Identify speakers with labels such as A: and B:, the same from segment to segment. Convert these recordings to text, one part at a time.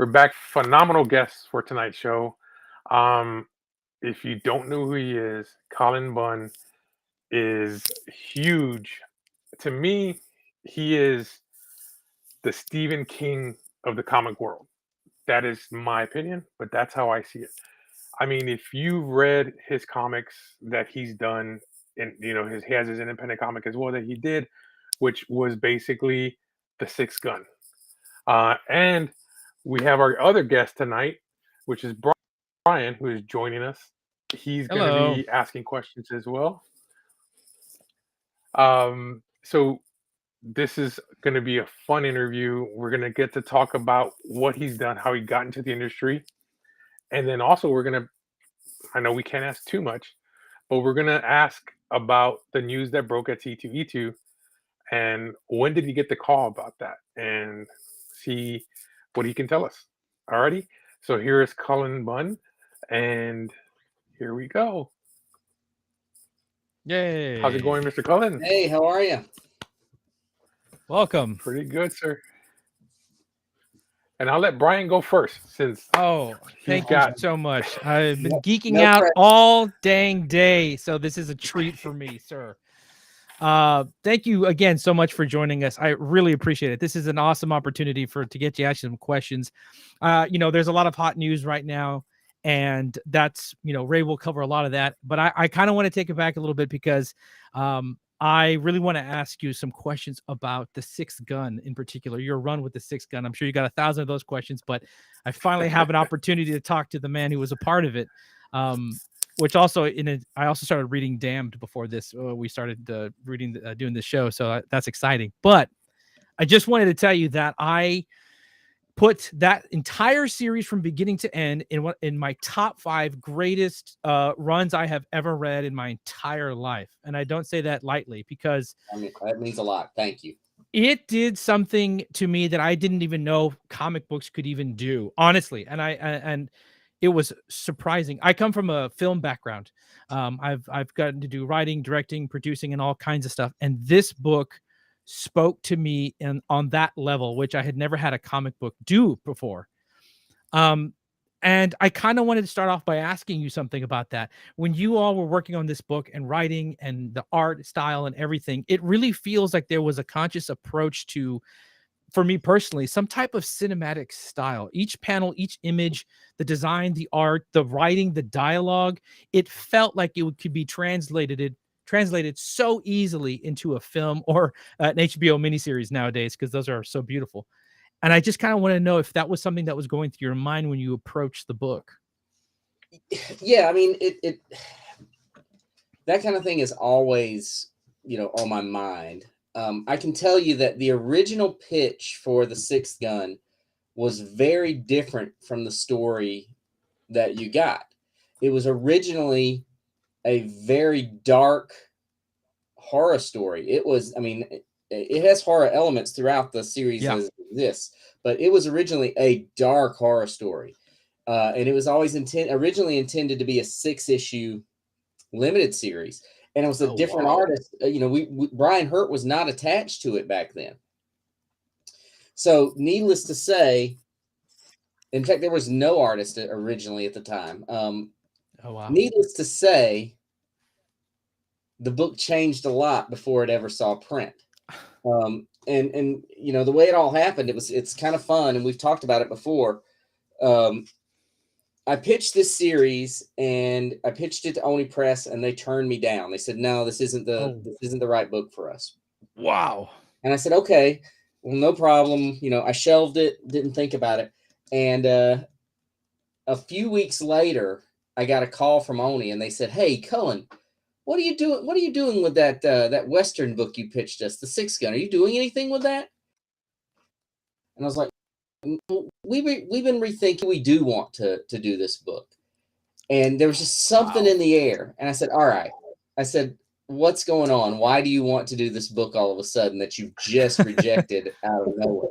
A: We're back. Phenomenal guests for tonight's show. Um, if you don't know who he is, Cullen Bunn is huge. To me, he is the Stephen King of the comic world. That is my opinion, but that's how I see it. I mean, if you've read his comics that he's done, and he has his independent comic as well that he did, which was basically the Sixth Gun. And we have our other guest tonight, which is Brian, who is joining us. He's going to
B: Hello.
A: be asking questions as well. So this is going to be a fun interview. We're going to get to talk about what he's done, how he got into the industry, and then also we're going to. I know we can't ask too much, but we're going to ask about the news that broke at T2E2 and when did he get the call about that and see what he can tell us. Alrighty. So here is Cullen Bunn, and here we go.
B: Yay.
A: How's it going, Mr. Cullen?
C: Hey, how are you?
B: Welcome.
A: Pretty good, sir. And I'll let Brian go first since
B: thank you so much. I've been geeking
C: no
B: out
C: pressure.
B: all dang day, so this is a treat for me, sir. Thank you again so much for joining us. I really appreciate it. This is an awesome opportunity to get you actually some questions. There's a lot of hot news right now, and that's, Ray will cover a lot of that, but I kind of want to take it back a little bit because I really want to ask you some questions about the Sixth Gun in particular, your run with the Sixth Gun. I'm sure you got 1,000 of those questions, but I finally have an opportunity to talk to the man who was a part of it. Which also I also started reading Damned before this. We started doing this show, so that's exciting. But I just wanted to tell you that I put that entire series from beginning to end in my top 5 greatest runs I have ever read in my entire life, and I don't say that lightly because
C: that means a lot. Thank you.
B: It did something to me that I didn't even know comic books could even do, honestly, and it was surprising. I come from a film background. I've gotten to do writing, directing, producing, and all kinds of stuff. And this book spoke to me on that level, which I had never had a comic book do before. And I kind of wanted to start off by asking you something about that. When you all were working on this book and writing and the art style and everything, it really feels like there was a conscious approach to, for me personally, some type of cinematic style. Each panel, each image, the design, the art, the writing, the dialogue, it felt like it could be translated so easily into a film or an HBO miniseries nowadays, because those are so beautiful. And I just kind of want to know if that was something that was going through your mind when you approached the book.
C: Yeah, I mean, it that kind of thing is always, on my mind. I can tell you that the original pitch for the Sixth Gun was very different from the story that you got. It was originally a very dark horror story. It was, it has horror elements throughout the series as this, but it was originally a dark horror story. And it was always originally intended to be a 6-issue limited series. And it was a different artist. Brian Hurt was not attached to it back then. So needless to say, in fact, there was no artist originally at the time. Needless to say, the book changed a lot before it ever saw print. And the way it all happened, it's kind of fun. And we've talked about it before. I pitched this series and I pitched it to Oni Press and they turned me down. They said, no, this isn't the right book for us.
B: Wow.
C: And I said, okay, well, no problem. I shelved it, didn't think about it. And a few weeks later, I got a call from Oni and they said, hey, Cullen, what are you doing? What are you doing with that Western book you pitched us, The Sixth Gun? Are you doing anything with that? And I was like, we've been rethinking. We do want to do this book. And there was just something in the air. And I said, all right. I said, what's going on? Why do you want to do this book all of a sudden that you've just rejected out of nowhere?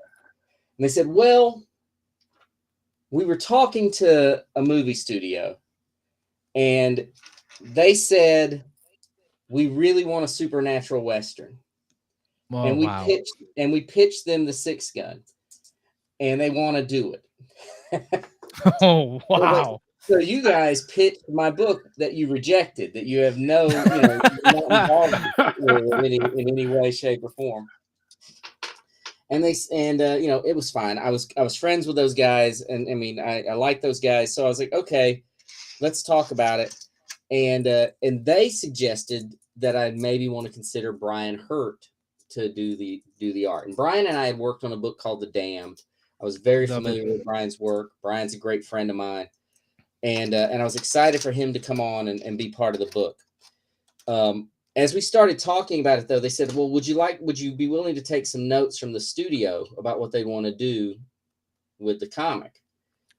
C: And they said, well, we were talking to a movie studio and they said, we really want a supernatural Western.
B: Oh,
C: and we pitched them The Sixth Gun and they want to do it.
B: Oh, wow.
C: So you guys pitched my book that you rejected, that you have no, you're not involved with in any way, shape, or form. And it was fine. I was friends with those guys, and I mean, I like those guys. So I was like, okay, let's talk about it. And they suggested that I maybe want to consider Brian Hurt to do the art. And Brian and I had worked on a book called The Damned. I was very familiar with Brian's work. Brian's a great friend of mine. And I was excited for him to come on and be part of the book. As we started talking about it, though, they said, well, would you be willing to take some notes from the studio about what they want to do with the comic?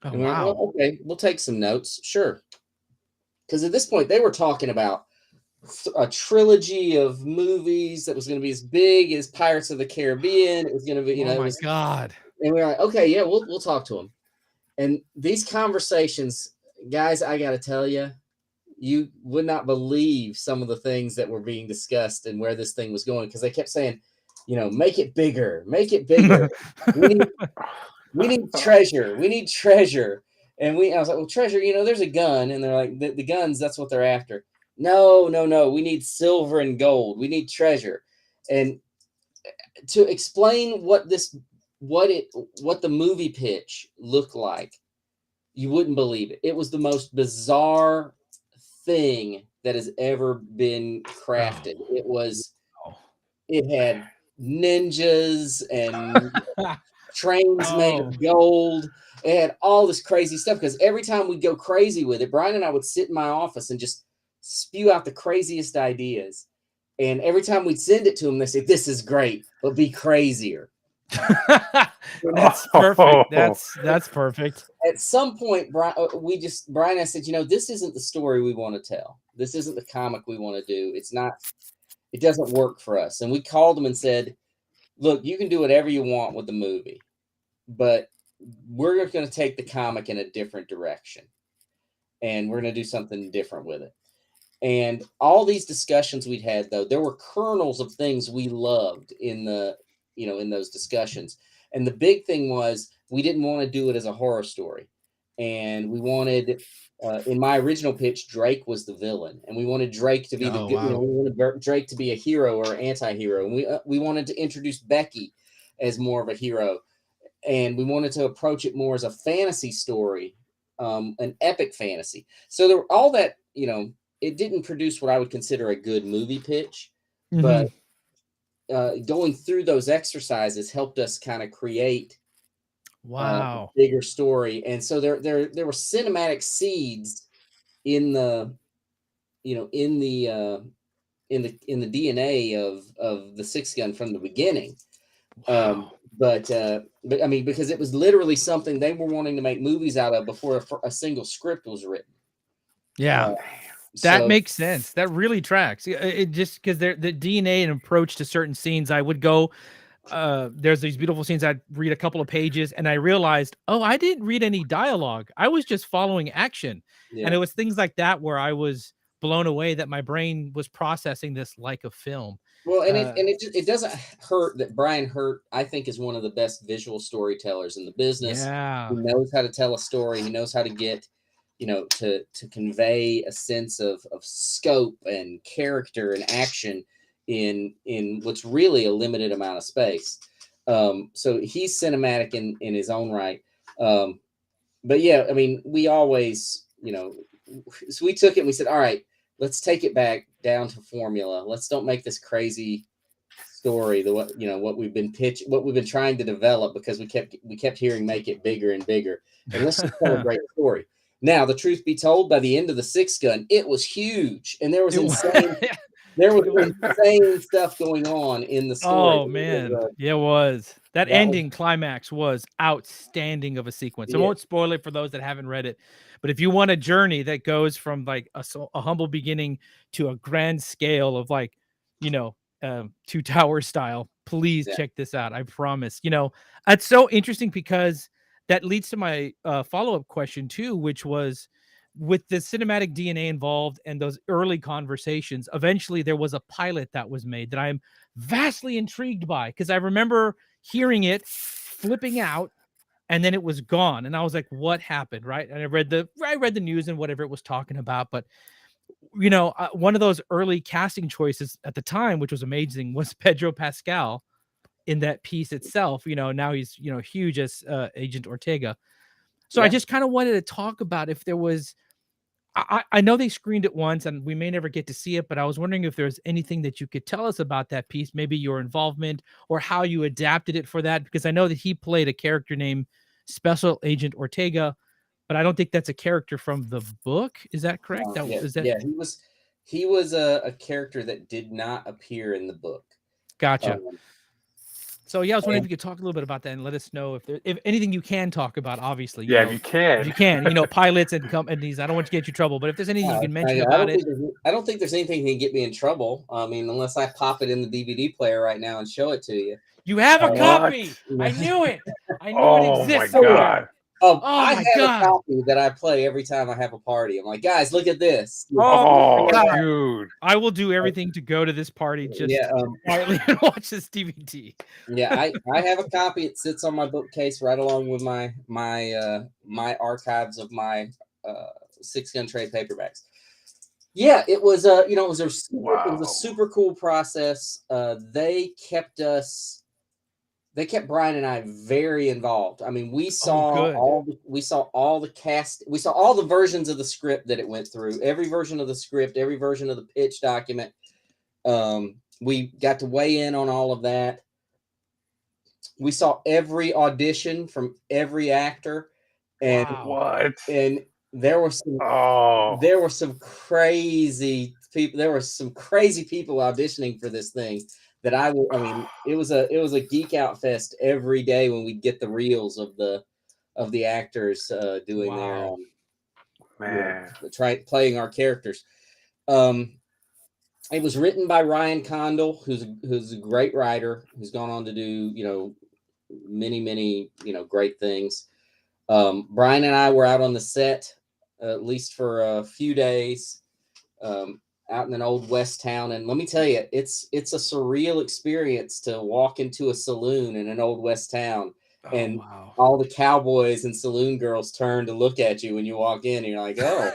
B: Oh,
C: and we're
B: wow.
C: like, well, okay, we'll take some notes. Sure. Because at this point, they were talking about a trilogy of movies that was going to be as big as Pirates of the Caribbean. It was going to be,
B: oh my God.
C: And we were like, okay, yeah, we'll talk to them. And these conversations, guys, I got to tell you, you would not believe some of the things that were being discussed and where this thing was going, because they kept saying, make it bigger, make it bigger. we need treasure. We need treasure. And I was like, well, treasure, there's a gun. And they're like, the guns, that's what they're after. No. We need silver and gold. We need treasure. And to explain what the movie pitch looked like, you wouldn't believe it. It was the most bizarre thing that has ever been crafted. It had ninjas and trains made of gold. It had all this crazy stuff, because every time we'd go crazy with it, Brian and I would sit in my office and just spew out the craziest ideas. And every time we'd send it to them, they say, this is great, but be crazier.
B: That's perfect. That's perfect.
C: At some point, Brian and I said, this isn't the story we want to tell. This isn't the comic we want to do. It doesn't work for us. And we called them and said, look, you can do whatever you want with the movie, but we're going to take the comic in a different direction, and we're going to do something different with it. And all these discussions we'd had, though, there were kernels of things we loved in those discussions. And the big thing was, we didn't want to do it as a horror story. And we wanted, in my original pitch, Drake was the villain, and we wanted Drake to be we wanted Drake to be a hero or anti-hero. And we wanted to introduce Becky as more of a hero. And we wanted to approach it more as a fantasy story, an epic fantasy. So there were all that, it didn't produce what I would consider a good movie pitch, but going through those exercises helped us kind of create a bigger story. And so there were cinematic seeds in the DNA of the Six Gun from the beginning. But I mean, because it was literally something they were wanting to make movies out of before a single script was written.
B: Yeah. That makes sense. That really tracks. It just because the DNA and approach to certain scenes, I would go, there's these beautiful scenes. I'd read a couple of pages and I realized, oh, I didn't read any dialogue. I was just following action. Yeah. And it was things like that where I was blown away that my brain was processing this like a film.
C: Well, and it doesn't hurt that Brian Hurt, I think, is one of the best visual storytellers in the business.
B: Yeah.
C: He knows how to tell a story. He knows how to get, to convey a sense of scope and character and action in what's really a limited amount of space. So he's cinematic in his own right. But yeah, I mean, we always, so we took it and we said, all right, let's take it back down to formula. Let's don't make this crazy story, what we've been trying to develop, because we kept hearing make it bigger and bigger. And let's just tell a great story. Now, the truth be told, by the end of the Six Gun, it was huge, and there was insane stuff going on in the story.
B: Oh man, it was. That ending climax was outstanding of a sequence. I won't spoil it for those that haven't read it, but if you want a journey that goes from like a humble beginning to a grand scale of like, Two Towers style, please check this out. I promise. It's so interesting because that leads to my follow-up question too, which was, with the cinematic DNA involved and those early conversations, eventually there was a pilot that was made that I'm vastly intrigued by, because I remember hearing it, flipping out, and then it was gone. And I was like, what happened? Right. And I read the news and whatever it was talking about. But, one of those early casting choices at the time, which was amazing, was Pedro Pascal in that piece itself. Now he's, huge as Agent Ortega. So I just kind of wanted to talk about if there was, I know they screened it once and we may never get to see it, but I was wondering if there's anything that you could tell us about that piece, maybe your involvement or how you adapted it for that, because I know that he played a character named Special Agent Ortega, but I don't think that's a character from the book. Is that correct?
C: Yeah, he was a character that did not appear in the book.
B: Gotcha. So yeah, I was wondering if you could talk a little bit about that and let us know if anything you can talk about. Obviously,
A: if you can,
B: pilots and companies. I don't want to get you in trouble, but if there's anything you can mention about it,
C: I don't think there's anything that can get me in trouble. I mean, unless I pop it in the DVD player right now and show it to you.
B: You have a copy. I knew it. I knew it exists.
A: Oh my God.
C: I have a copy that I play every time I have a party. I'm like, guys, look at this.
A: Oh, dude.
B: I will do everything to go to this party just quietly and watch this DVD.
C: Yeah, I have a copy. It sits on my bookcase right along with my archives of my 6-gun trade paperbacks. Yeah, it was it was a super cool process. They kept Brian and I very involved. I mean, we saw all the cast, we saw all the versions of the script that it went through, every version of the script, every version of the pitch document. We got to weigh in on all of that. We saw every audition from every actor, and and there were some crazy people. There were some crazy people auditioning for this thing. That I mean, it was a geek out fest every day when we'd get the reels of the actors doing playing our characters. It was written by Ryan Condal, who's a great writer, who's gone on to do many great things. Brian and I were out on the set at least for a few days. Out in an old West town, and let me tell you, it's a surreal experience to walk into a saloon in an old West town, and all the cowboys and saloon girls turn to look at you when you walk in, and you're like, "Oh,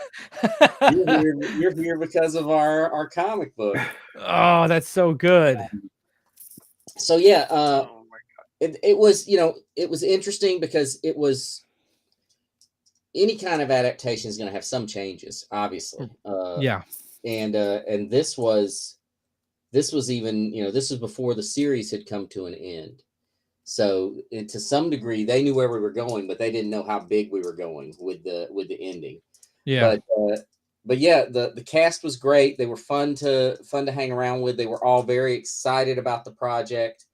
C: you're here because of our comic book."
B: Oh, that's so good.
C: So yeah, it was it was interesting because it was any kind of adaptation is going to have some changes, obviously. And this was even, this was before the series had come to an end. So to some degree, they knew where we were going, but they didn't know how big we were going with the ending.
B: Yeah.
C: But yeah, the cast was great. They were fun to hang around with. They were all very excited about the project.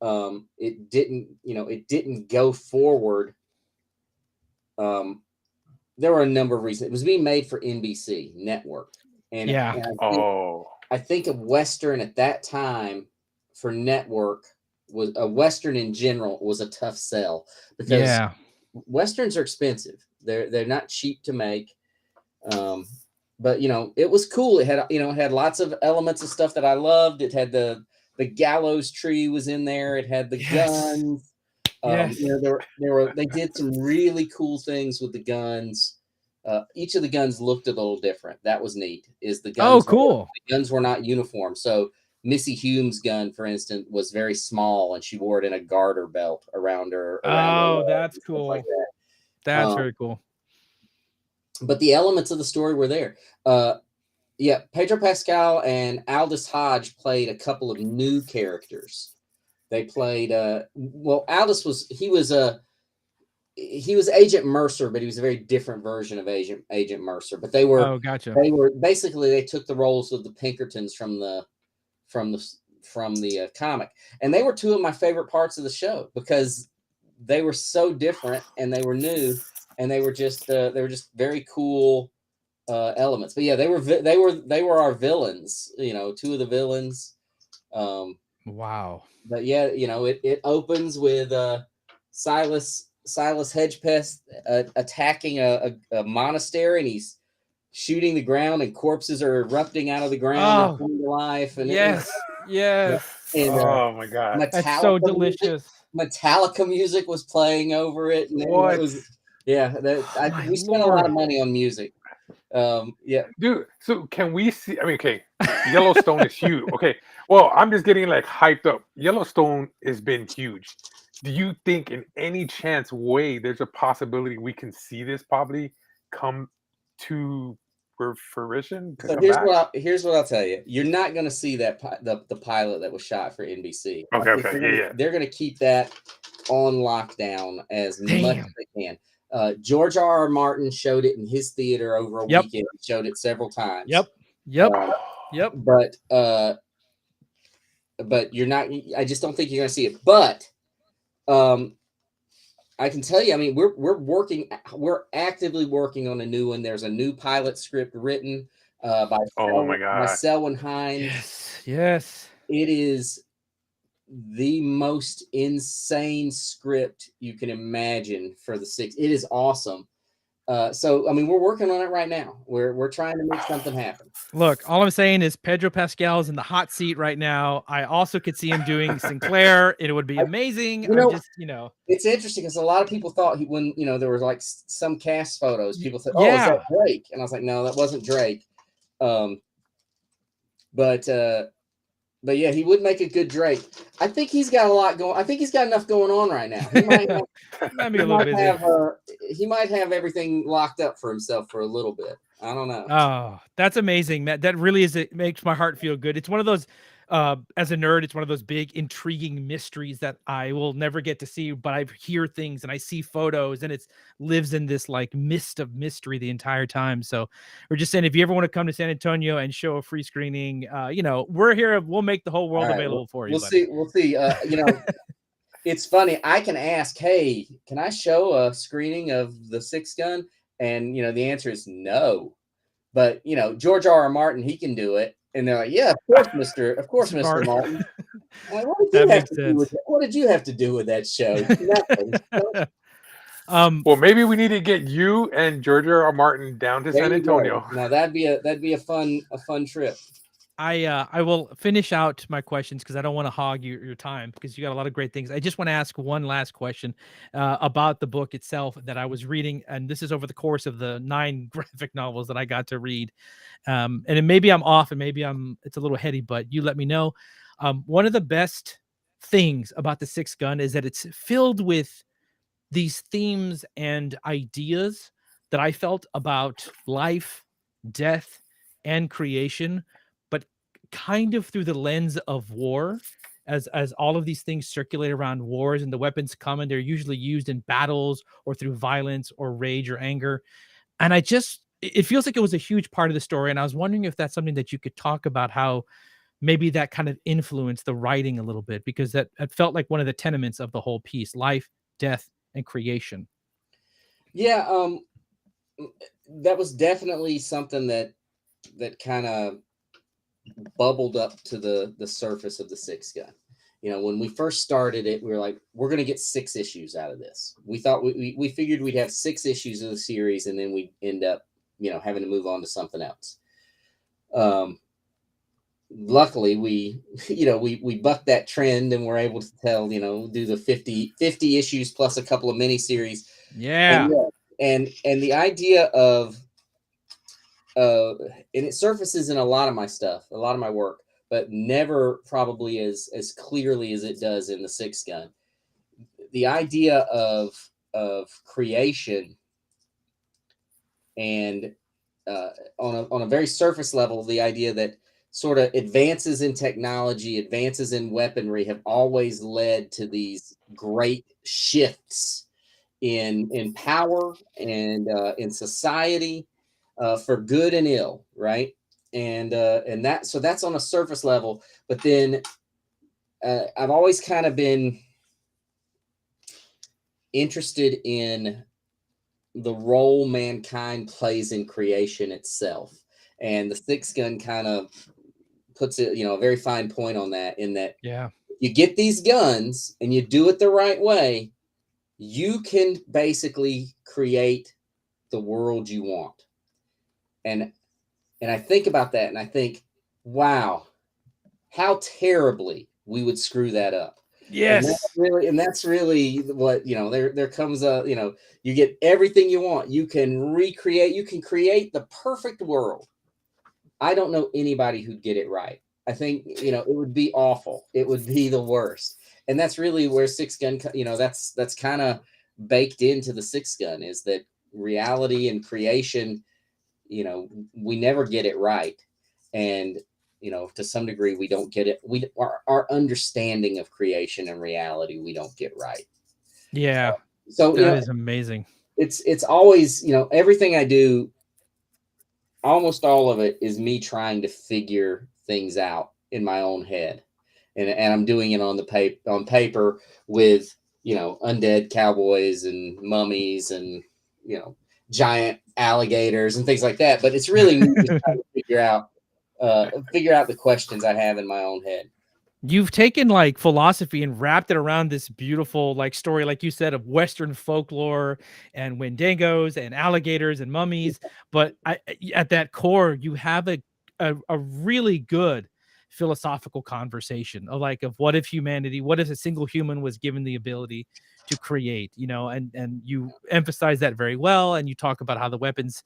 C: It didn't go forward. There were a number of reasons. It was being made for NBC network. And I think a Western at that time for network was a Western in general was a tough sell because Westerns are expensive. They're not cheap to make. But it was cool. It had lots of elements of stuff that I loved. It had the gallows tree was in there. It had the guns. They did some really cool things with the guns. Each of the guns looked a little different. That was neat. The guns were not uniform. So Missy Hume's gun, for instance, was very small, and she wore it in a garter belt around her.
B: That's cool.
C: Like that.
B: That's very cool.
C: But the elements of the story were there. Pedro Pascal and Aldous Hodge played a couple of new characters. They played Aldous was Agent Mercer, but he was a very different version of Agent Mercer. But they were they took the roles of the Pinkertons from the comic, and they were two of my favorite parts of the show because they were so different and they were new and they were just very cool elements. But yeah, they were our villains. Two of the villains.
B: Wow.
C: But yeah, it opens with Silas Hedgepeth attacking a monastery, and he's shooting the ground, and corpses are erupting out of the ground and coming to life. And
B: yes.
C: And,
A: oh my God,
B: that's so delicious.
C: Metallica music was playing over it. And
A: What?
C: it was, yeah,
B: My
C: we spent a lot of
B: Lord.
C: money on music. Yeah,
A: Dude, so can we see? I mean, okay, Yellowstone is huge. Okay, well, I'm just getting like hyped up. Yellowstone has been huge. Do you think, in any chance way, there's a possibility we can see this probably come to fruition to
C: so
A: come back?
C: here's what I'll tell you. You're not going to see that the pilot that was shot for NBC. I
A: Okay,
C: think
A: okay, yeah, yeah.
C: they're gonna keep that on lockdown as much as
B: Damn.
C: they can. George R. Martin showed it in his theater over a
B: Yep.
C: weekend. He showed it several times.
B: Yep. Yep.
C: Uh,
B: Yep.
C: but you're not. I just don't think you're going to see it. But I can tell you. I mean, we're actively working on a new one. There's a new pilot script written by
A: Oh my god.
C: Selwyn Hines.
B: Yes. Yes.
C: It is the most insane script you can imagine for the six. It is awesome. So I mean, we're working on it right now. We're trying to make something happen.
B: Look, all I'm saying is Pedro Pascal's in the hot seat right now. I also could see him doing Sinclair. It would be amazing.
C: It's interesting because a lot of people thought when there was like some cast photos, people said, "Oh, is
B: Yeah.
C: that Drake?" And I was like, "No, that wasn't Drake." But yeah, he would make a good Drake. I think he's got a lot going. I think he's got enough going on right now. He might
B: Might be a little busy.
C: he might have everything locked up for himself for a little bit. I don't know.
B: Oh, that's amazing, Matt. That really is. It makes my heart feel good. It's one of those, as a nerd, it's one of those big, intriguing mysteries that I will never get to see. But I hear things and I see photos, and it lives in this like mist of mystery the entire time. So we're just saying, if you ever want to come to San Antonio and show a free screening, we're here. We'll make the whole world
C: All right,
B: available for you.
C: We'll see. We'll see. It's funny. I can ask, "Hey, can I show a screening of the Six Gun?" And the answer is no. But George R. R. Martin, he can do it. And they're like, "Yeah, of course, Mr. Martin." I'm like, what did you have to do with that show? Nothing.
A: Well, maybe we need to get you and George R. R. Martin down to San Antonio.
C: Now that'd be a fun trip.
B: I will finish out my questions because I don't want to hog your time because you got a lot of great things. I just want to ask one last question about the book itself that I was reading, and this is over the course of the 9 graphic novels that I got to read. And maybe I'm off, and maybe it's a little heady, but you let me know. One of the best things about the Six Gun is that it's filled with these themes and ideas that I felt about life, death, and creation, but kind of through the lens of war, as all of these things circulate around wars and the weapons come and they're usually used in battles or through violence or rage or anger. And it feels like it was a huge part of the story. And I was wondering if that's something that you could talk about, how maybe that kind of influenced the writing a little bit, because that felt like one of the tenements of the whole piece: life, death, and creation.
C: Yeah, that was definitely something that kind of bubbled up to the surface of the Six Gun. When we first started it, we were like, we're going to get 6 issues out of this. We thought we figured we'd have 6 issues of the series, and then we'd end up, having to move on to something else. Luckily we bucked that trend and we're able to do the 50 issues plus a couple of miniseries.
B: Yeah.
C: And the idea of and it surfaces in a lot of my stuff, a lot of my work, but never probably as clearly as it does in the Six Gun. The idea of creation and on a very surface level, the idea that sort of advances in technology, advances in weaponry have always led to these great shifts in power and in society, for good and ill, right? And that's on a surface level. But then I've always kind of been interested in the role mankind plays in creation itself, and the Six Gun kind of puts it, a very fine point on that, in that you get these guns and you do it the right way, you can basically create the world you want. And I think about that and I think, wow, how terribly we would screw that up.
B: Yes.
C: And that's really what, there comes a, you get everything you want. You can create the perfect world. I don't know anybody who'd get it right. I think, it would be awful. It would be the worst. And that's really where Six Gun, that's kind of baked into the Six Gun, is that reality and creation, we never get it right. And, to some degree, we don't get it. Our understanding of creation and reality, we don't get right.
B: Yeah.
C: So,
B: that is amazing.
C: It's always, everything I do, almost all of it is me trying to figure things out in my own head. And I'm doing it on paper with, undead cowboys and mummies and, giant alligators and things like that. But it's really me just trying to figure out the questions I have in my own head.
B: You've taken like philosophy and wrapped it around this beautiful like story, like you said, of Western folklore and Wendigos and alligators and mummies. But at that core, you have a really good philosophical conversation of what if what if a single human was given the ability to create, and you emphasize that very well. And you talk about how the weapons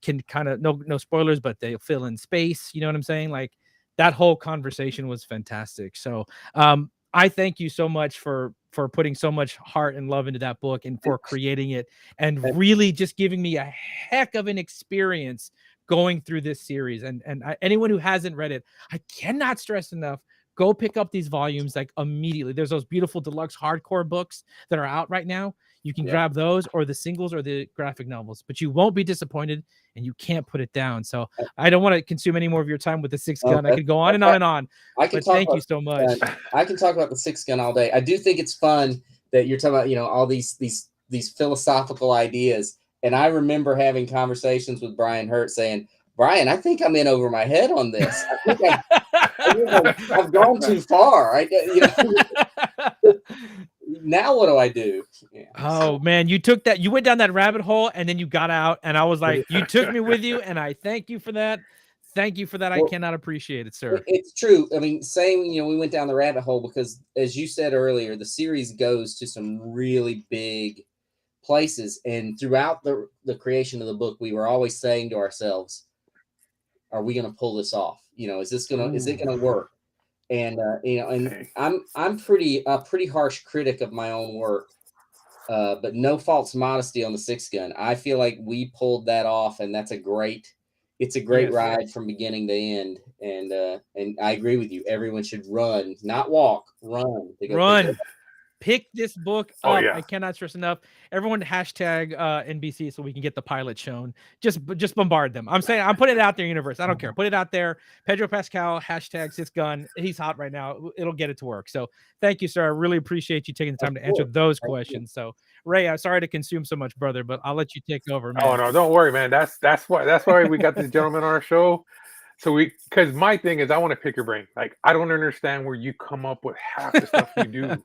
B: can kind of, no spoilers, but they fill in space. You know what I'm saying? Like, that whole conversation was fantastic. So I thank you so much for putting so much heart and love into that book, and for creating it, and really just giving me a heck of an experience going through this series. And anyone who hasn't read it, I cannot stress enough, go pick up these volumes like immediately. There's those beautiful deluxe hardcore books that are out right now. You can grab those, or the singles, or the graphic novels, but you won't be disappointed, and you can't put it down. So I don't want to consume any more of your time with the Six Gun. I could go on and on and on. Thank you so much.
C: I can talk about the Six Gun all day. I do think it's fun that you're talking about, all these philosophical ideas. And I remember having conversations with Brian Hurt saying, Brian, I think I'm in over my head on this. I think I've gone too far. Now what do I do?
B: Man, you went down that rabbit hole, and then you got out, and I was like, you took me with you, and I thank you for that. Thank you for that. I cannot appreciate it, sir.
C: It's true. I mean, we went down the rabbit hole because, as you said earlier, the series goes to some really big places. And throughout the creation of the book, we were always saying to ourselves, are we going to pull this off? Is it going to work? And I'm pretty harsh critic of my own work, but no false modesty on the Six Gun. I feel like we pulled that off, and it's a great ride from beginning to end. And I agree with you. Everyone should run, not walk, run.
B: Pick this book up. I cannot stress enough. Everyone hashtag NBC so we can get the pilot shown. Just bombard them. I'm saying, I'm putting it out there, universe. I don't care. Put it out there. Pedro Pascal, hashtag Six Gun. He's hot right now. It'll get it to work. So thank you, sir. I really appreciate you taking the time to answer those questions. So Ray, I'm sorry to consume so much, brother, but I'll let you take over, man.
A: Oh no, don't worry, man. That's why we got this gentleman on our show. So because my thing is, I want to pick your brain. Like, I don't understand where you come up with half the stuff you do.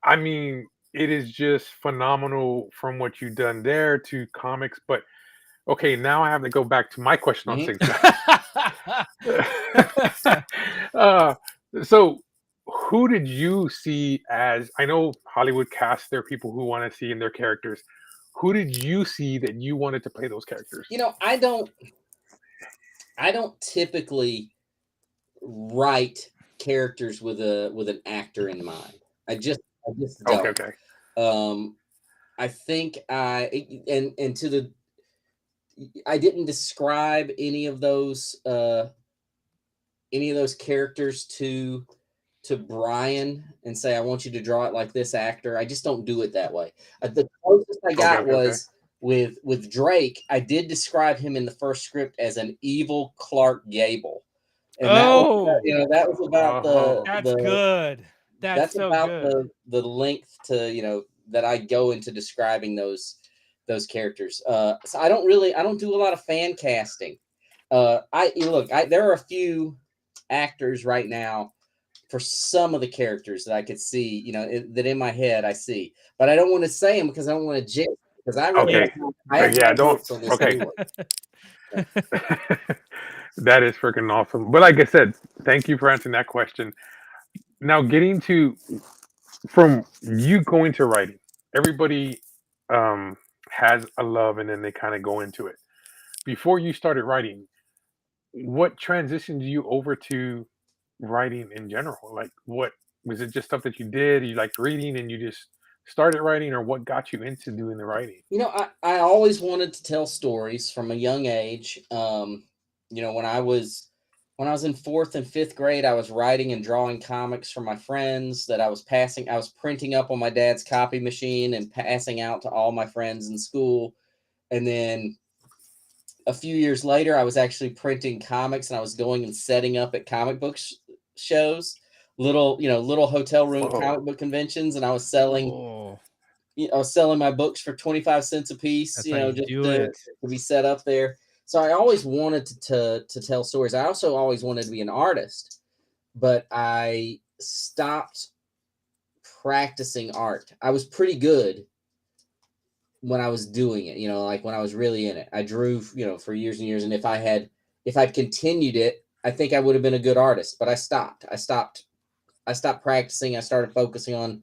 A: I mean, it is just phenomenal from what you've done there to comics. But okay, now I have to go back to my question on Six Gun. So who did you see as, I know Hollywood casts their people who want to see in their characters. Who did you see that you wanted to play those characters?
C: I don't typically write characters with an actor in mind. I just don't.
A: Okay.
C: I think I didn't describe any of those characters to Brian and say, I want you to draw it like this actor. I just don't do it that way. The closest I got was with Drake. I did describe him in the first script as an evil Clark Gable. And that was about
B: that's good. That's so
C: about
B: good.
C: the length to, that I go into describing those characters. So I don't do a lot of fan casting. There are a few actors right now for some of the characters that I could see, that in my head I see, but I don't want to say them because I don't want to jinx. Because I really
A: don't. Okay. That is freaking awesome. But like I said, thank you for answering that question. Now, getting to from you going to writing, everybody um, has a love, and then they kind of go into it. Before you started writing, what transitioned you over to writing in general? Like, what was it? Just stuff that you did? You liked reading, and you just started writing, or what got you into doing the writing?
C: I always wanted to tell stories from a young age. When I was in fourth and fifth grade, I was writing and drawing comics for my friends that I was passing. I was printing up on my dad's copy machine and passing out to all my friends in school. And then a few years later, I was actually printing comics, and I was going and setting up at comic book shows, little hotel room
A: Oh,
C: comic book conventions, and I was selling
B: Oh,
C: I was selling my books for 25 cents a piece,
B: that's how you
C: just
B: do it.
C: to be set up there. So I always wanted to tell stories. I also always wanted to be an artist, but I stopped practicing art. I was pretty good when I was doing it, like when I was really in it. I drew, for years and years. And if I'd continued it, I think I would have been a good artist, but I stopped. I stopped practicing. I started focusing on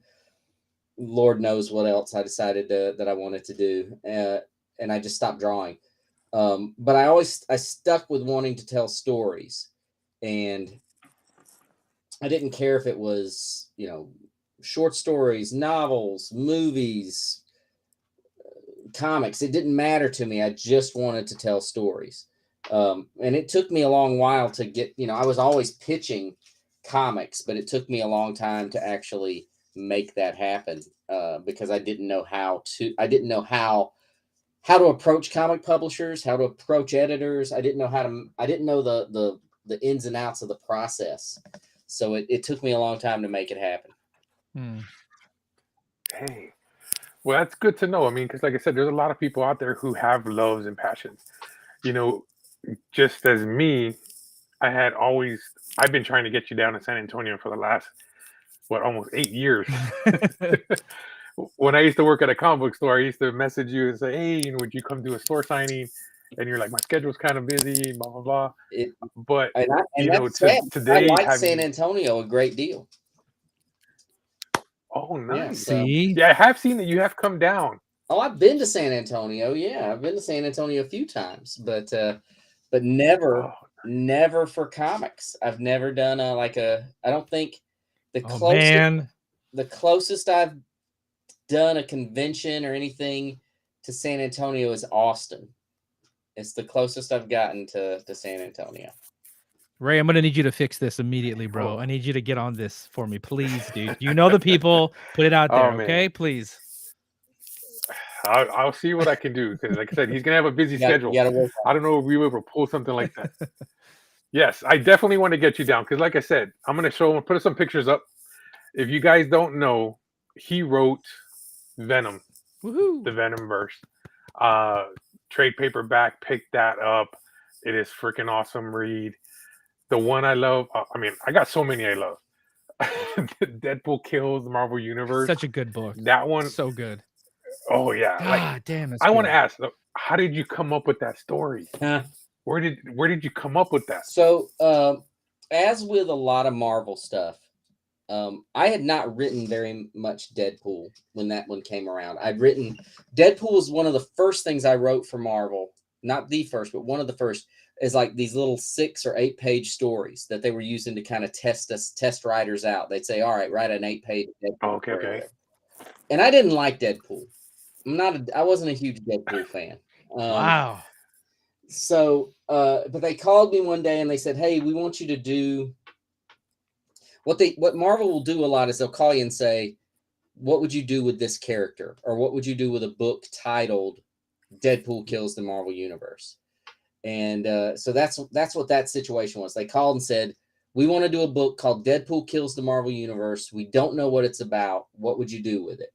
C: Lord knows what else I decided that I wanted to do. And I just stopped drawing. But I stuck with wanting to tell stories, and I didn't care if it was, short stories, novels, movies, comics. It didn't matter to me. I just wanted to tell stories. And it took me a long while to get, I was always pitching comics, but it took me a long time to actually make that happen, because I didn't know how to approach comic publishers, how to approach editors. I didn't know the ins and outs of the process. So it took me a long time to make it happen.
B: Hmm.
A: dang. Well, that's good to know. I mean, because like I said, there's a lot of people out there who have loves and passions. You know, just as me, I've been trying to get you down to San Antonio for the last, almost 8 years. When I used to work at a comic book store, I used to message you and say, hey, would you come do a store signing? And you're like, my schedule's kind of busy, blah, blah, blah.
C: It
A: But,
C: and that's sad. I
A: today
C: like San
A: having,
C: Antonio a great deal.
A: oh,
C: Yeah.
A: nice.
B: See,
A: Yeah, I have seen that you have come down.
C: Oh, I've been to San Antonio. Yeah, I've been to San Antonio a few times, but
A: Oh,
C: never for comics. I've never done I don't think the
B: oh
C: closest
B: man,
C: the closest I've done a convention or anything to San Antonio is Austin. It's the closest I've gotten to San Antonio.
B: Ray, I'm gonna need you to fix this immediately, bro.
A: oh,
B: I need you to get on this for me, please, dude. You know the people. Put it out there,
A: oh, man.
B: okay? Please.
A: I'll see what I can do because, like I said, he's gonna have a busy
C: You
A: schedule.
C: got to work.
A: I don't know if we will ever pull something like that. Yes, I definitely want to get you down because, like I said, I'm gonna put some pictures up. If you guys don't know, he wrote Venom,
B: Woohoo!
A: the Venom verse. Trade paperback, pick that up. It is freaking awesome read. The one I love. I mean, I got so many I love. Deadpool kills the Marvel Universe.
B: Such a good book.
A: That one.
B: So good.
A: Oh yeah. Like
B: God damn, that's
A: I want
B: good.
A: to ask, how did you come up with that story? Where did you come up with that?
C: So, as with a lot of Marvel stuff, I had not written very much Deadpool when that one came around. Deadpool was one of the first things I wrote for Marvel. Not the first, but one of the first, is like these little 6 or 8 page stories that they were using to kind of test writers out. They'd say, all right, write an 8-page Deadpool
A: Oh, okay,
C: story.
A: okay.
C: And I didn't like Deadpool. I wasn't a huge Deadpool fan.
B: Wow.
C: So, but they called me one day and they said, hey, we want you to do what Marvel will do a lot is they'll call you and say, what would you do with this character? Or what would you do with a book titled Deadpool Kills the Marvel Universe? And so that's what that situation was. They called and said, we want to do a book called Deadpool Kills the Marvel Universe. We don't know what it's about. What would you do with it?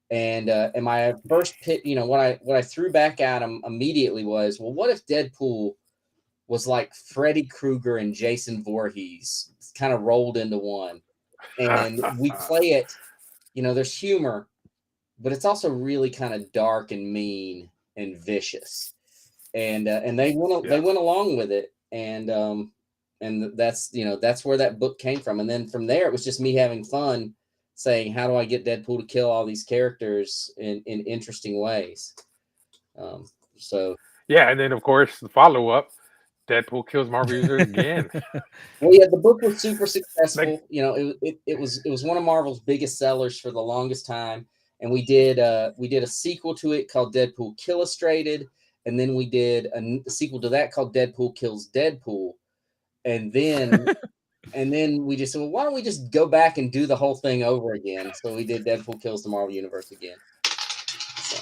C: And my first pit, what I threw back at him immediately was, well, what if Deadpool was like Freddy Krueger and Jason Voorhees kind of rolled into one, and we play it, there's humor, but it's also really kind of dark and mean and vicious. And they went along with it. And and that's where that book came from. And then from there, it was just me having fun, saying, how do I get Deadpool to kill all these characters in interesting ways? So
A: Yeah, and then of course the follow up, Deadpool kills Marvel Universe again.
C: well, yeah, the book was super
A: Like,
C: successful. It was one of Marvel's biggest sellers for the longest time, and we did a sequel to it called Deadpool Killustrated, and then we did a sequel to that called Deadpool Kills Deadpool, and then we just said, well, why don't we just go back and do the whole thing over again? So we did Deadpool Kills the Marvel Universe again. So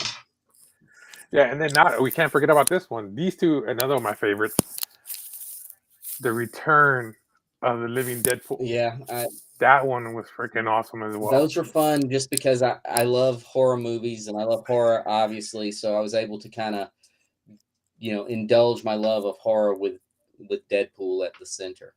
A: yeah, and then now we can't forget about this one. These two, another of my favorites, The Return of the Living Deadpool.
C: yeah,
A: That one was freaking awesome as well.
C: those were fun just because I love horror movies and I love horror, obviously. So I was able to kind of, indulge my love of horror with Deadpool at the center.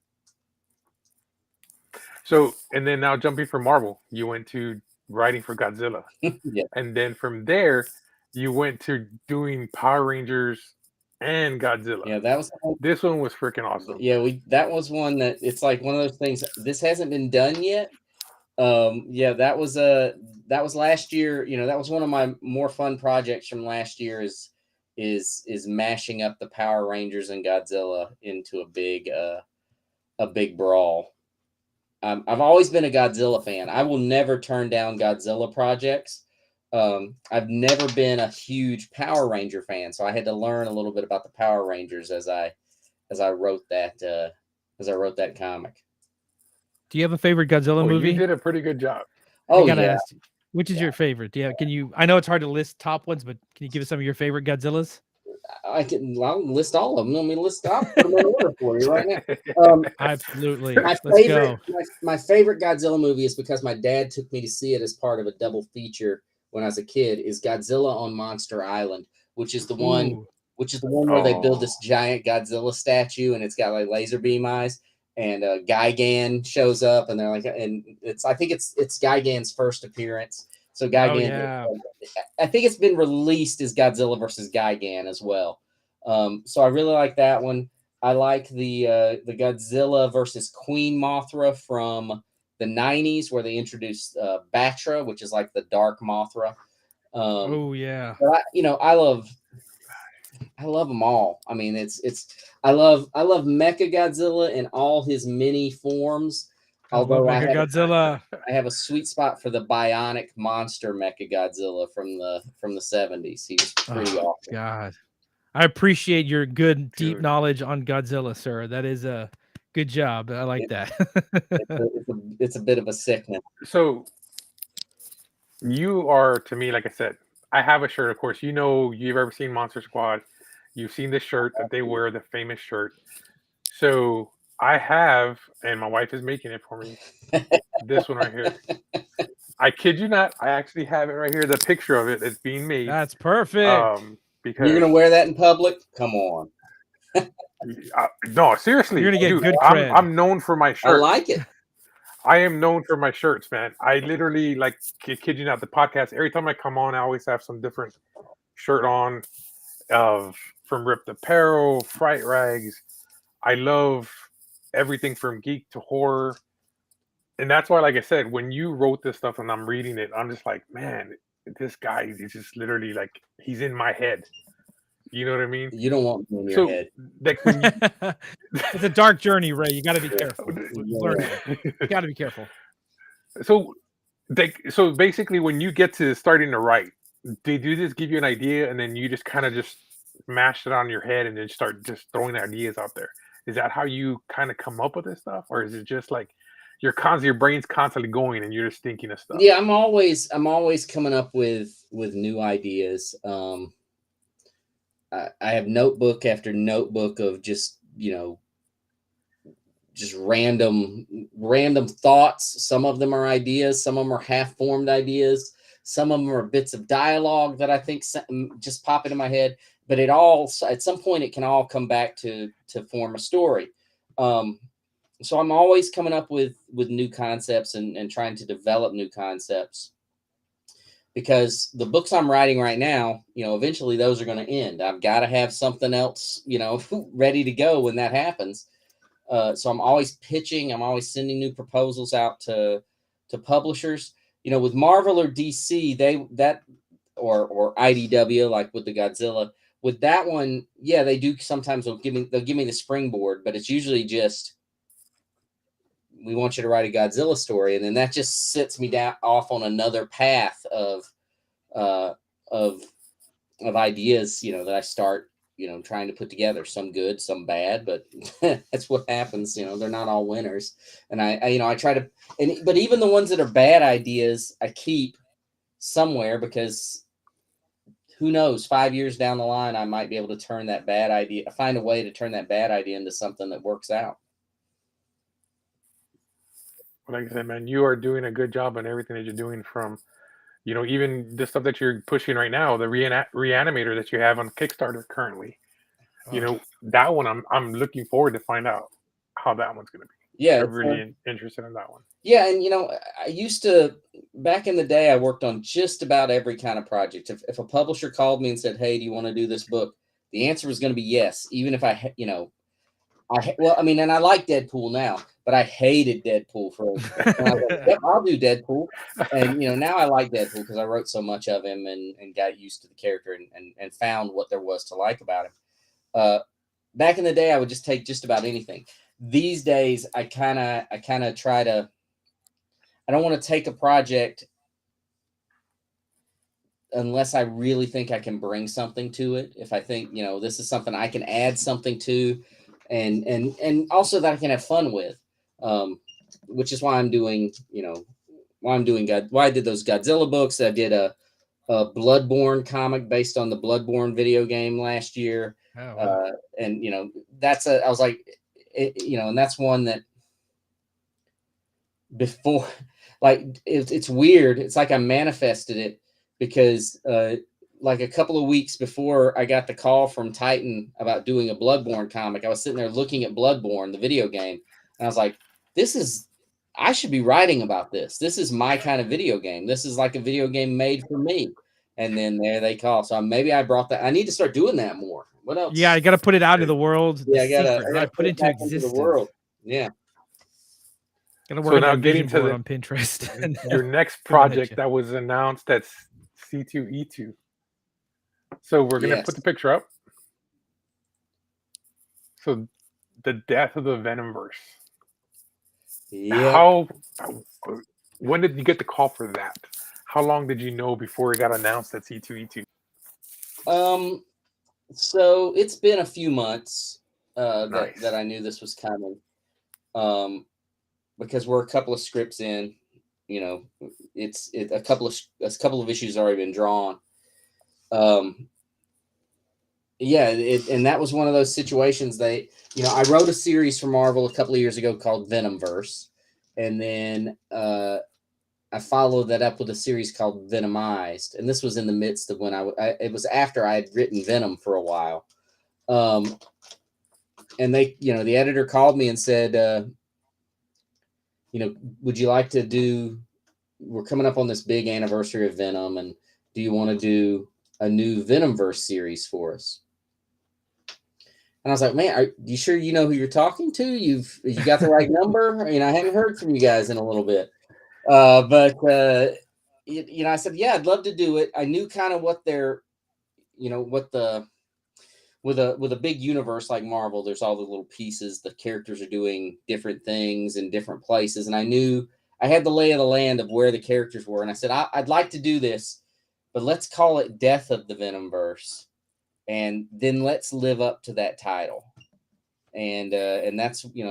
A: So, and then now jumping from Marvel, you went to writing for Godzilla.
C: Yeah.
A: And then from there, you went to doing Power Rangers and Godzilla.
C: Yeah, that was
A: This one was freaking awesome.
C: Yeah, that was one that it's like one of those things. This hasn't been done yet. Yeah, that was last year. That was one of my more fun projects from last year. Is mashing up the Power Rangers and Godzilla into a big brawl. I've always been a Godzilla fan. I will never turn down Godzilla projects. I've never been a huge Power Ranger fan, so I had to learn a little bit about the Power Rangers as I wrote that comic.
B: Do you have a favorite Godzilla movie?
A: You did a pretty good job.
C: Oh,
B: I gotta
C: yeah.
B: ask, which is your favorite? Yeah, I know it's hard to list top ones, but can you give us some of your favorite Godzillas?
C: I'll list all of them. Let me list up put them in order for you right now.
B: Absolutely.
C: My
B: Let's go.
C: My favorite Godzilla movie is because my dad took me to see it as part of a double feature when I was a kid. Is Godzilla on Monster Island, which is the one
B: Ooh.
C: where they build this giant Godzilla statue and it's got like laser beam eyes. And Gigan shows up, and they're like, and I think it's Gigan's first appearance. So Gigan,
B: Oh, yeah.
C: I think it's been released as Godzilla versus Gigan as well. So I really like that one. I like the Godzilla versus Queen Mothra from the 90s, where they introduced Batra, which is like the Dark Mothra.
B: Oh yeah.
C: But I love them all. I mean, I love Mecha Godzilla in all his many forms. Although I have a sweet spot for the bionic monster Mecha Godzilla from the 70s. He was pretty awesome.
B: God, I appreciate your good deep knowledge on Godzilla, sir. That is a good job. I like that.
C: It's a bit of a sickness.
A: So you are, to me, like I said, I have a shirt. Of course, you've ever seen Monster Squad. You've seen this shirt that they wear, the famous shirt. So I have, and my wife is making it for me, this one right here. I kid you not, I actually have it right here, the picture of it. It's being made.
B: That's perfect.
C: Because you're going to wear that in public? Come on.
A: No, seriously.
B: You're going to get good cred.
A: I'm known for my shirts.
C: I like it.
A: I am known for my shirts, man. I literally, like, kid you not, the podcast, every time I come on, I always have some different shirt on from Ripped Apparel, Fright Rags. I love everything from geek to horror. And that's why, like I said, when you wrote this stuff and I'm reading it, I'm just like, man, this guy, he's just literally like, he's in my head. You know what I mean?
C: You don't want me in your head.
A: Like when
B: it's a dark journey, Ray. You got to be careful. You got to be careful.
A: So basically, when you get to starting to write, they do this give you an idea, and then you just kind of just mash it on your head, and then start just throwing ideas out there. Is that how you kind of come up with this stuff, or is it just like your brain's constantly going, and you're just thinking of stuff?
C: Yeah, I'm always coming up with new ideas. I have notebook after notebook of just random thoughts. Some of them are ideas, some of them are half-formed ideas, some of them are bits of dialogue that I think just pop into my head. But it all, at some point, it can all come back to form a story. So I'm always coming up with new concepts and trying to develop new concepts. Because the books I'm writing right now, eventually those are going to end. I've got to have something else, ready to go when that happens. So I'm always pitching. I'm always sending new proposals out to publishers. With Marvel or DC, or IDW, like with the Godzilla. With that one, yeah, they do sometimes they'll give me the springboard, but it's usually just, we want you to write a Godzilla story, and then that just sets me down off on another path of uh, of ideas, that I start, trying to put together. Some good, some bad, but that's what happens. They're not all winners, and I try to, but even the ones that are bad ideas, I keep somewhere, because who knows, 5 years down the line, I might be able to find a way to turn that bad idea into something that works out.
A: Like I said, man, you are doing a good job on everything that you're doing, from, even the stuff that you're pushing right now, the reanimator that you have on Kickstarter currently. That one, I'm looking forward to find out how that one's going to be.
C: Yeah,
A: I'm really interested in that one.
C: Yeah, and I used to, back in the day, I worked on just about every kind of project. If a publisher called me and said, "Hey, do you want to do this book?" The answer was going to be yes, even if and I like Deadpool now, but I hated Deadpool for. And I was like, "Yep, I'll do Deadpool," and now I like Deadpool because I wrote so much of him and got used to the character and found what there was to like about him. Back in the day, I would just take just about anything. These days, I kind of try to. I don't want to take a project unless I really think I can bring something to it. If I think, this is something I can add something to, and also that I can have fun with, which is why I'm doing, why I did those Godzilla books. I did a Bloodborne comic based on the Bloodborne video game last year.
B: Oh, wow.
C: And, I was like, and that's one that before, like, it's weird. It's like I manifested it, because like a couple of weeks before I got the call from Titan about doing a Bloodborne comic, I was sitting there looking at Bloodborne, the video game, and I was like, I should be writing about this. This is my kind of video game. This is like a video game made for me. And then there they call. So maybe I brought that. I need to start doing that more. What else?
B: Yeah, you got to put it out into the world.
C: Yeah,
B: I
C: gotta
B: put it into existence.
C: the world. Yeah.
B: Got to work on that vision board on Pinterest.
A: Your next project that was announced, that's C2E2. So we're going to put the picture up. So the death of the Venomverse.
C: Yeah.
A: When did you get the call for that? How long did you know before it got announced at C2E2?
C: So it's been a few months
A: Nice.
C: that I knew this was coming. Because we're a couple of scripts in, it's a couple of issues already been drawn. And that was one of those situations. I wrote a series for Marvel a couple of years ago called Venomverse, and then I followed that up with a series called Venomized, and this was in the midst of when it was after I had written Venom for a while. And they, the editor called me and said, would you like to we're coming up on this big anniversary of Venom, and do you want to do a new Venomverse series for us? And I was like, man, are you sure you know who you're talking to? You got the right number? I haven't heard from you guys in a little bit. But I said, yeah, I'd love to do it. I knew kind of what with a big universe like Marvel, there's all the little pieces. The characters are doing different things in different places. And I knew I had the lay of the land of where the characters were. And I said, I'd like to do this, but let's call it Death of the Venomverse. And then let's live up to that title. And that's, we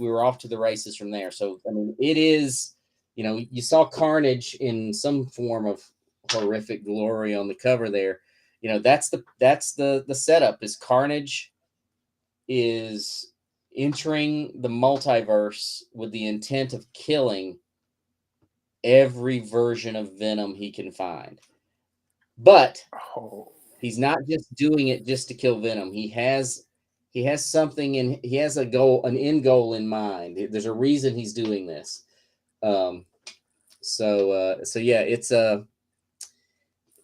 C: were off to the races from there. So, it is, you saw Carnage in some form of horrific glory on the cover there. That's the setup. Is Carnage is entering the multiverse with the intent of killing every version of Venom he can find. But he's not just doing it just to kill Venom. He has something, and he has an end goal in mind. There's a reason he's doing this. So yeah, it's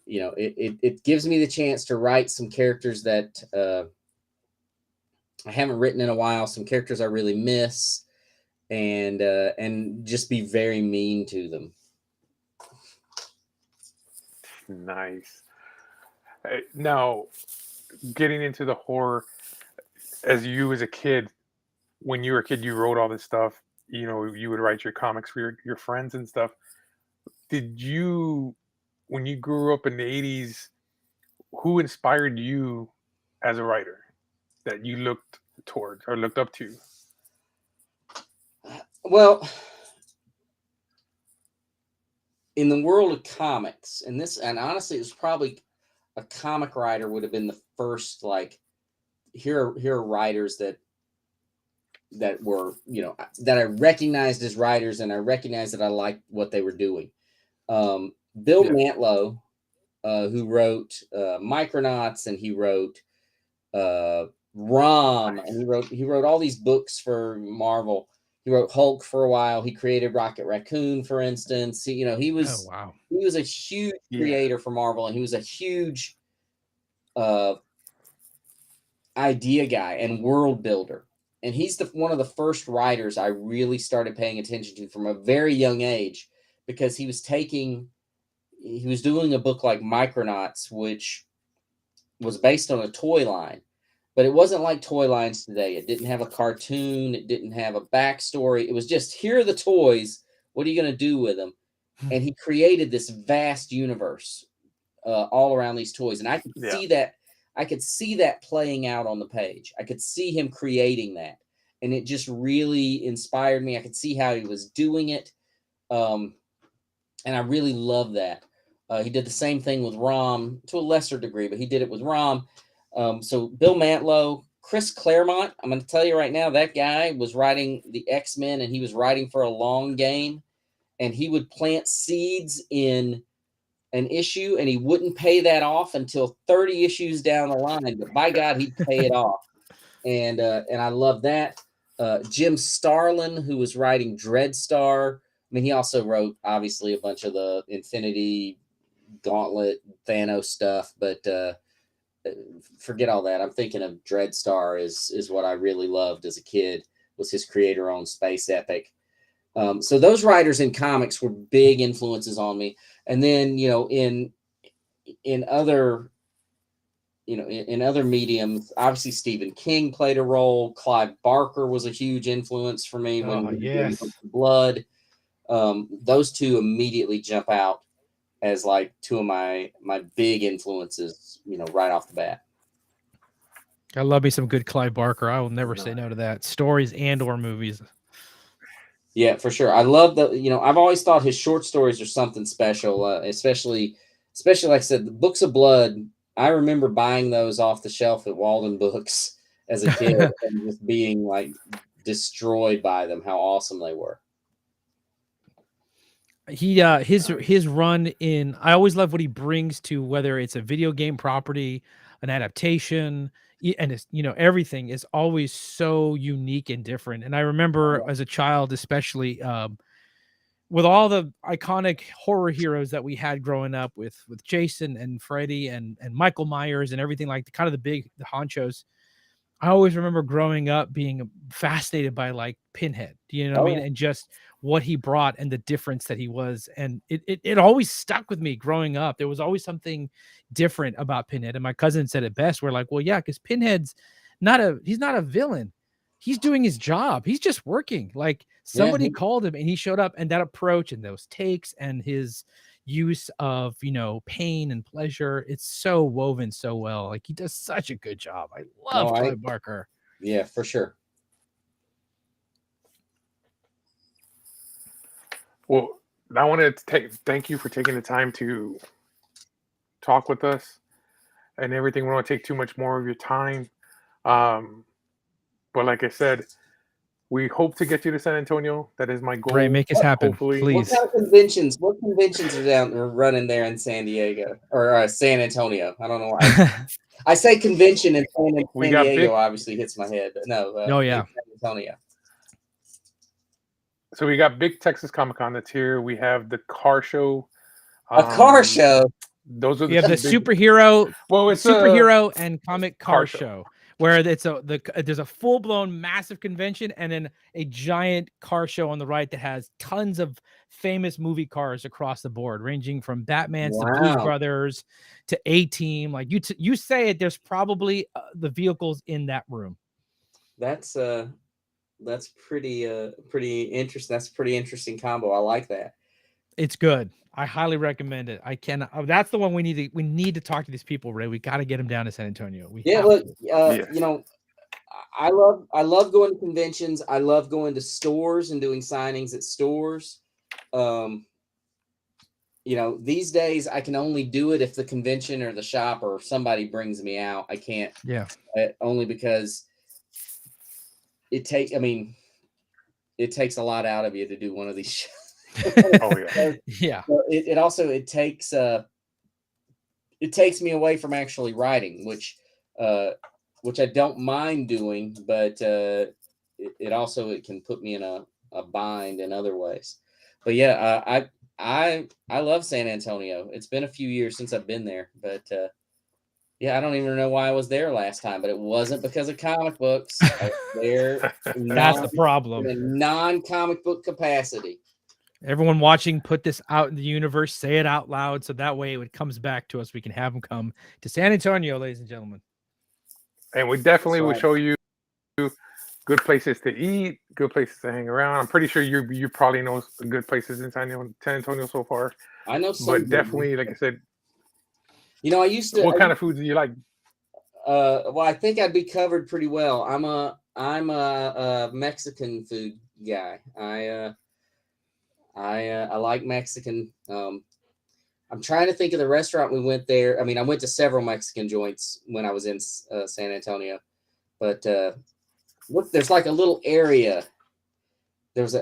C: it gives me the chance to write some characters that I haven't written in a while, some characters I really miss, and just be very mean to them.
A: Nice. Now, getting into the horror, as you as a kid, when you were a kid, you wrote all this stuff. You know, you would write your comics for your friends and stuff. Did you, when you grew up in the 80s, who inspired you as a writer that you looked towards or looked up to?
C: Well, in the world of comics, and honestly, it was probably a comic writer would have been the first, like, here are writers that were, that I recognized as writers, and I recognized that I liked what they were doing. Bill
A: Yeah.
C: Mantlo, who wrote Micronauts, and he wrote Rom,
A: Nice.
C: and he wrote all these books for Marvel. He wrote Hulk for a while. He created Rocket Raccoon, for instance. He
B: Oh
C: was
B: wow.
C: he was a huge
A: Yeah.
C: creator for Marvel, and he was a huge uh, idea guy and world builder. And he's one of the first writers I really started paying attention to from a very young age, because he was doing a book like Micronauts, which was based on a toy line, but it wasn't like toy lines today. It didn't have a cartoon. It didn't have a backstory. It was just, here are the toys. What are you going to do with them? And he created this vast universe all around these toys. And I could
A: Yeah.
C: see that. I could see that playing out on the page. I could see him creating that. And it just really inspired me. I could see how he was doing it. And I really love that. He did the same thing with Rom to a lesser degree, but he did it with Rom. So Bill Mantlo, Chris Claremont, I'm going to tell you right now, that guy was writing the X-Men, and he was writing for a long game, and he would plant seeds in an issue, and he wouldn't pay that off until 30 issues down the line. But by God, he'd pay it off. And I love that. Jim Starlin, who was writing Dreadstar. I mean, he also wrote, obviously, a bunch of the Infinity Gauntlet, Thanos stuff, but forget all that. I'm thinking of Dreadstar is what I really loved as a kid, was his creator-owned space epic. So those writers in comics were big influences on me. And then, in other, in other mediums, obviously Stephen King played a role. Clive Barker was a huge influence for me when we were doing Books of Blood. Those two immediately jump out as like two of my big influences, right off the bat.
B: I love me some good Clive Barker. I will never say no to that. Stories and or movies.
C: Yeah, for sure. I love I've always thought his short stories are something special, especially like I said, the Books of Blood. I remember buying those off the shelf at Walden Books as a kid and just being like destroyed by them, how awesome they were.
B: He his run in, I always love what he brings to, whether it's a video game property, an adaptation, and it's, everything is always so unique and different. And I remember as a child, especially with all the iconic horror heroes that we had growing up with Jason and Freddy and Michael Myers and everything, like the honchos. I always remember growing up being fascinated by like Pinhead, you know what I mean? And just what he brought and the difference that he was. And it always stuck with me growing up. There was always something different about Pinhead. And my cousin said it best. We're like, well, yeah, because Pinhead's he's not a villain. He's doing his job. He's just working. Like somebody called him and he showed up, and that approach and those takes and his use of, pain and pleasure, it's so woven so well. Like he does such a good job. I love Clive Barker.
C: Yeah, for sure.
A: Well, I want to thank you for taking the time to talk with us and everything. We don't want to take too much more of your time. But like I said, we hope to get you to San Antonio. That is my goal.
B: Ray, make us happen,
A: hopefully.
B: please.
C: What conventions are running there in San Diego or San Antonio? I don't know why. I say convention and San Diego obviously hits my head, but no.
B: Yeah.
C: San Antonio.
A: So we got Big Texas Comic Con that's here. We have the car show.
C: A car show.
A: Those are
B: the superhero.
A: Well, it's
B: superhero and comic car show, where there's a full blown massive convention and then a giant car show on the right that has tons of famous movie cars across the board, ranging from Batman's to Blues
C: Wow.
B: Brothers to A-Team. Like you say it, there's probably the vehicles in that room.
C: That's pretty interesting. That's a pretty interesting combo. I like that.
B: It's good. I highly recommend it. I can. That's the one we need to talk to these people, Ray. We got to get them down to San Antonio.
C: Look,
A: Yes.
C: you know, I love going to conventions. I love going to stores and doing signings at stores. You know, these days I can only do it if the convention or the shop or somebody brings me out. I can't.
B: Yeah.
C: Only because it takes a lot out of you to do one of these shows.
A: Oh yeah.
B: Yeah.
C: So it takes me away from actually writing, which I don't mind doing, but it can put me in a bind in other ways. But yeah, I love San Antonio. It's been a few years since I've been there, but yeah, I don't even know why I was there last time, but it wasn't because of comic books. I was there
B: That's the problem.
C: in a non-comic book capacity.
B: Everyone watching, put this out in the universe, say it out loud, so that way when it comes back to us, we can have them come to San Antonio, ladies and gentlemen.
A: And we definitely will
C: right.
A: show you good places to eat, good places to hang around. I'm pretty sure you probably know the good places in San Antonio so far.
C: I know some,
A: but definitely, like I said,
C: you know, I used to.
A: What kind of foods do you like?
C: Well, I think I'd be covered pretty well. I'm a Mexican food guy. I like Mexican. I'm trying to think of the restaurant we went there. I mean, I went to several Mexican joints when I was in San Antonio, but there's like a little area.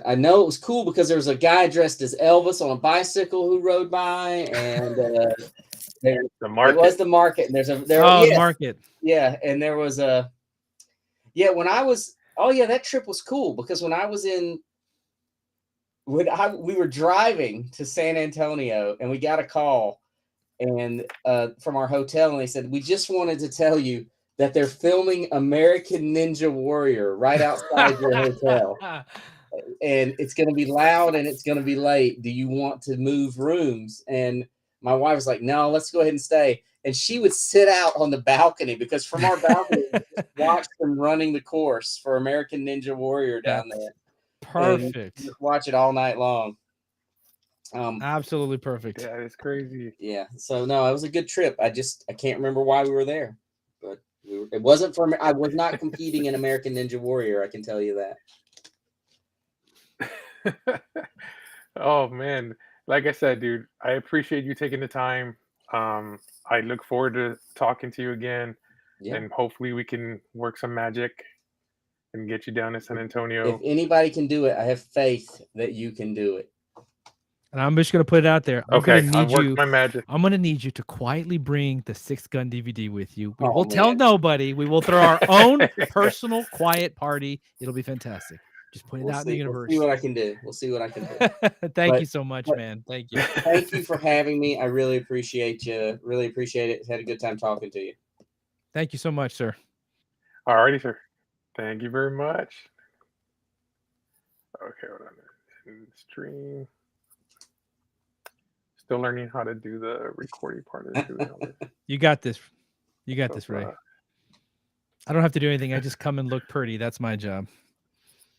C: I know it was cool because there was a guy dressed as Elvis on a bicycle who rode by, and
A: the market.
C: It was the market, and
B: the market.
C: Yeah, and there was when I was that trip was cool because when I was we were driving to San Antonio and we got a call and from our hotel, and they said, we just wanted to tell you that they're filming American Ninja Warrior right outside your hotel. And it's going to be loud and it's going to be late. Do you want to move rooms? And my wife was like, no, let's go ahead and stay. And she would sit out on the balcony because from our balcony, we just watched them running the course for American Ninja Warrior down there.
B: Perfect.
C: Just watch it all night long.
B: Absolutely perfect.
A: Yeah, it's crazy.
C: Yeah. So no, it was a good trip. I can't remember why we were there, but it wasn't for. I was not competing in American Ninja Warrior. I can tell you that.
A: Oh man, like I said, dude, I appreciate you taking the time. I look forward to talking to you again, and hopefully we can work some magic and get you down to San Antonio.
C: If anybody can do it, I have faith that you can do it.
B: And I'm just going to put it out there.
A: I'll work my magic.
B: I'm going to need you to quietly bring the Six Gun DVD with you. We will tell nobody. We will throw our own personal quiet party. It'll be fantastic. Just put it out in the universe.
C: We'll see what I can do.
B: Thank you so much, man. Thank you.
C: Thank you for having me. I really appreciate you. Really appreciate it. Had a good time talking to you.
B: Thank you so much, sir.
A: All righty, sir. Thank you very much. Okay, hold on. Stream. Still learning how to do the recording part of it.
B: You got this. You got this, Ray. I don't have to do anything. I just come and look pretty. That's my job.